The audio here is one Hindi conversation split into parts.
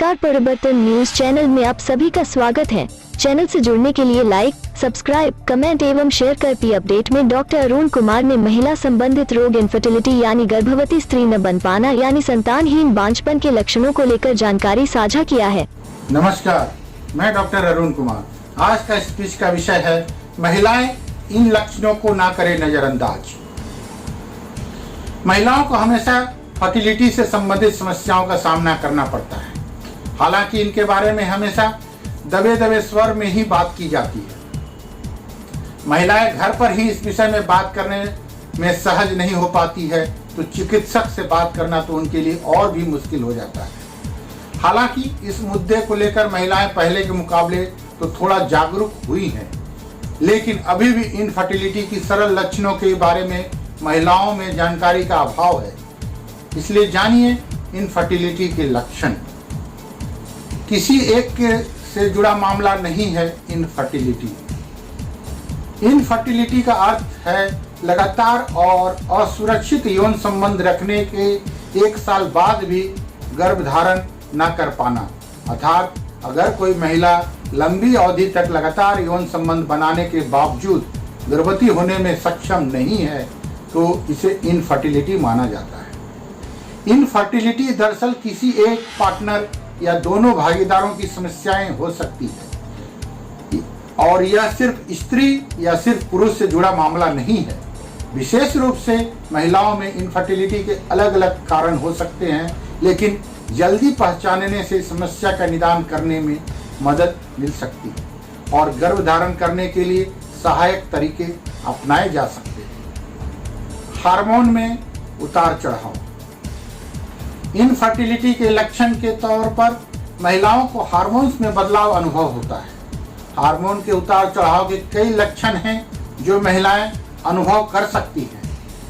नमस्कार, परिवर्तन न्यूज चैनल में आप सभी का स्वागत है। चैनल से जुड़ने के लिए लाइक, सब्सक्राइब, कमेंट एवं शेयर कर अपडेट में डॉक्टर अरुण कुमार ने महिला संबंधित रोग इनफर्टिलिटी यानी गर्भवती स्त्री न बन पाना यानी संतानहीन बांझपन के लक्षणों को लेकर जानकारी साझा किया है। नमस्कार, मैं डॉक्टर अरुण कुमार। आज का स्पीच का विषय है महिलाएं इन लक्षणों को ना करें नजरअंदाज। महिलाओं को हमेशा फर्टिलिटी से संबंधित समस्याओं का सामना करना पड़ता है। हालांकि इनके बारे में हमेशा दबे दबे स्वर में ही बात की जाती है। महिलाएं घर पर ही इस विषय में बात करने में सहज नहीं हो पाती है, तो चिकित्सक से बात करना तो उनके लिए और भी मुश्किल हो जाता है। हालांकि इस मुद्दे को लेकर महिलाएं पहले के मुकाबले तो थोड़ा जागरूक हुई हैं, लेकिन अभी भी इनफर्टिलिटी की सरल लक्षणों के बारे में महिलाओं में जानकारी का अभाव है। इसलिए जानिए इनफर्टिलिटी के लक्षण। किसी एक से जुड़ा मामला नहीं है इनफर्टिलिटी। इनफर्टिलिटी का अर्थ है लगातार और असुरक्षित यौन संबंध रखने के 1 साल बाद भी गर्भधारण न कर पाना। अर्थात अगर कोई महिला लंबी अवधि तक लगातार यौन संबंध बनाने के बावजूद गर्भवती होने में सक्षम नहीं है, तो इसे इनफर्टिलिटी माना जाता है। इनफर्टिलिटी दरअसल किसी एक पार्टनर या दोनों भागीदारों की समस्याएं हो सकती है, और यह सिर्फ स्त्री या सिर्फ पुरुष से जुड़ा मामला नहीं है। विशेष रूप से महिलाओं में इनफर्टिलिटी के अलग अलग कारण हो सकते हैं, लेकिन जल्दी पहचानने से समस्या का निदान करने में मदद मिल सकती है और गर्भधारण करने के लिए सहायक तरीके अपनाए जा सकते हैं। हार्मोन में उतार चढ़ाव। इनफर्टिलिटी के लक्षण के तौर पर महिलाओं को हार्मोन्स में बदलाव अनुभव होता है। हार्मोन के उतार चढ़ाव के कई लक्षण हैं जो महिलाएं अनुभव कर सकती हैं,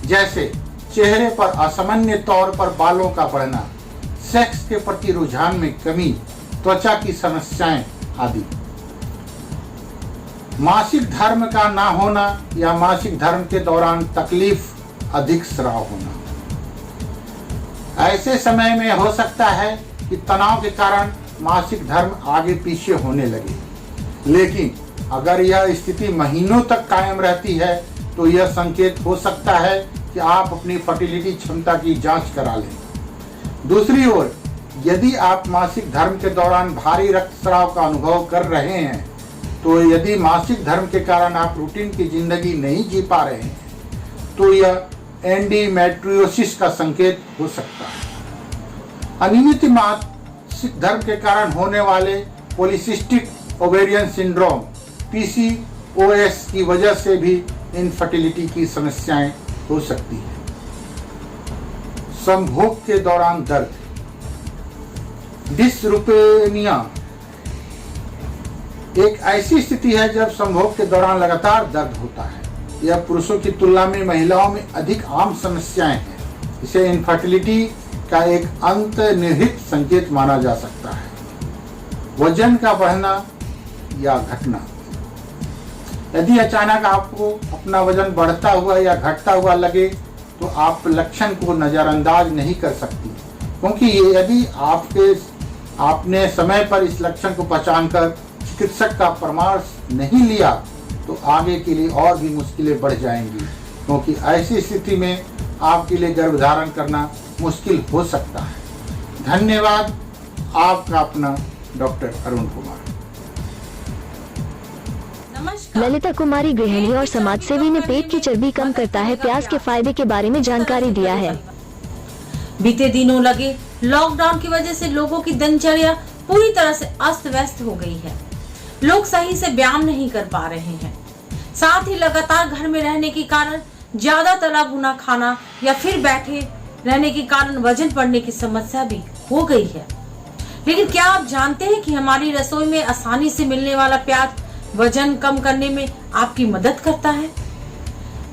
जैसे चेहरे पर असामान्य तौर पर बालों का बढ़ना, सेक्स के प्रति रुझान में कमी, त्वचा की समस्याएं आदि। मासिक धर्म का ना होना या मासिक धर्म के दौरान तकलीफ, अधिक स्राव होना। ऐसे समय में हो सकता है कि तनाव के कारण मासिक धर्म आगे पीछे होने लगे, लेकिन अगर यह स्थिति महीनों तक कायम रहती है तो यह संकेत हो सकता है कि आप अपनी फर्टिलिटी क्षमता की जांच करा लें। दूसरी ओर, यदि आप मासिक धर्म के दौरान भारी रक्तस्राव का अनुभव कर रहे हैं, तो यदि मासिक धर्म के कारण आप रूटीन की जिंदगी नहीं जी पा रहे हैं, तो यह एंडोमेट्रियोसिस का संकेत हो सकता है। अनियमित मासिक धर्म के कारण होने वाले पॉलीसिस्टिक ओवेरियन सिंड्रोम PCOS की वजह से भी इनफर्टिलिटी की समस्याएं हो सकती हैं। संभोग के दौरान दर्द। डिसरूपेनिया एक ऐसी स्थिति है जब संभोग के दौरान लगातार दर्द होता है। यह पुरुषों की तुलना में महिलाओं में अधिक आम समस्याएं हैं। इसे इनफर्टिलिटी का एक अंतर्निहित संकेत माना जा सकता है। वजन का बढ़ना या घटना। यदि अचानक आपको अपना वजन बढ़ता हुआ या घटता हुआ लगे, तो आप लक्षण को नजरअंदाज नहीं कर सकती, क्योंकि यदि आपने समय पर इस लक्षण को पहचानकर चिकित्सक का परामर्श नहीं लिया, तो आगे के लिए और भी मुश्किलें बढ़ जाएंगी, क्योंकि ऐसी स्थिति में आपके लिए गर्भधारण करना मुश्किल हो सकता है। धन्यवाद। आपका अपना डॉक्टर अरुण कुमार। ललिता कुमारी गृहिणी और समाज सेवी ने पेट की चर्बी कम करता है प्याज के फायदे के बारे में जानकारी दिया है। बीते दिनों लगे लॉकडाउन की वजह से लोगों की दिनचर्या पूरी तरह से अस्त व्यस्त हो गई है। लोग सही से व्यायाम नहीं कर पा रहे हैं। साथ ही लगातार घर में रहने के कारण ज्यादा तला भुना खाना या फिर बैठे रहने के कारण वजन बढ़ने की समस्या भी हो गई है। लेकिन क्या आप जानते हैं कि हमारी रसोई में आसानी से मिलने वाला प्याज वजन कम करने में आपकी मदद करता है।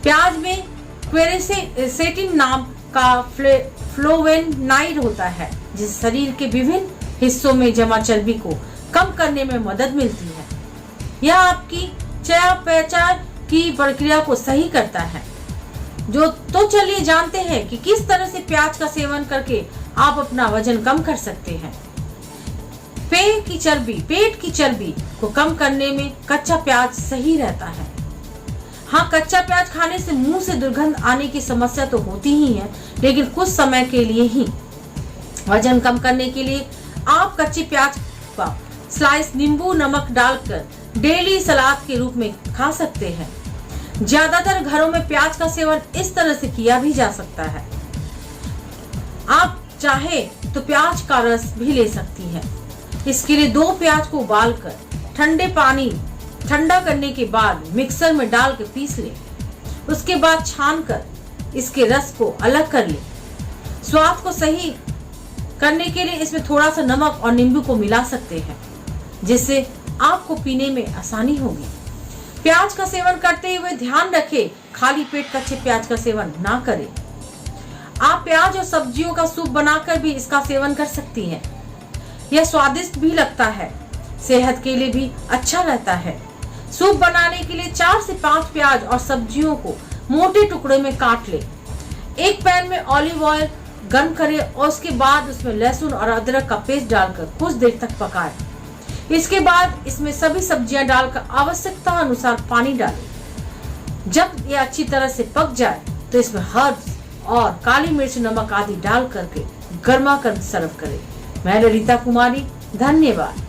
प्याज में क्वेरसेटिन नाम का फ्लोवेनाइड होता है, जिस शरीर के विभिन्न हिस्सों में जमा चर्बी को कम करने में मदद मिलती है। यह आपकी चयापचय की प्रक्रिया को सही करता है। तो चलिए जानते हैं कि किस तरह से प्याज का सेवन करके आप अपना वजन कम कर सकते हैं। पेट की चर्बी को कम करने में कच्चा प्याज सही रहता है। हाँ, कच्चा प्याज खाने से मुंह से दुर्गंध आने की समस्या तो होती ही है, लेकिन कुछ समय के लिए ही। वजन कम करने के लिए आप कच्चे प्याज का स्लाइस नींबू नमक डालकर डेली सलाद के रूप में खा सकते हैं। ज्यादातर घरों में प्याज का सेवन इस तरह से किया भी जा सकता है। आप चाहे तो प्याज का रस भी ले सकती हैं। इसके लिए 2 प्याज को उबालकर ठंडे पानी ठंडा करने के बाद मिक्सर में डाल के पीस लें। उसके बाद छानकर इसके रस को अलग कर लें। स्वाद को सही करने के लिए इसमें थोड़ा सा नमक और नींबू को मिला सकते हैं, जिससे आपको पीने में आसानी होगी। प्याज का सेवन करते हुए ध्यान रखें, खाली पेट कच्चे प्याज का सेवन ना करें। आप प्याज और सब्जियों का सूप बनाकर भी इसका सेवन कर सकती हैं। यह स्वादिष्ट भी लगता है, सेहत के लिए भी अच्छा रहता है। सूप बनाने के लिए 4 से 5 प्याज और सब्जियों को मोटे टुकड़े में काट लें। एक पैन में ऑलिव ऑयल गर्म करें और उसके बाद उसमें लहसुन और अदरक का पेस्ट डालकर कुछ देर तक पकाएं। इसके बाद इसमें सभी सब्जियां डालकर आवश्यकता अनुसार पानी डालें। जब यह अच्छी तरह से पक जाए तो इसमें हर्ब्स और काली मिर्च नमक आदि डाल करके गर्मा गर्म सर्व करें। मैं ललिता कुमारी, धन्यवाद।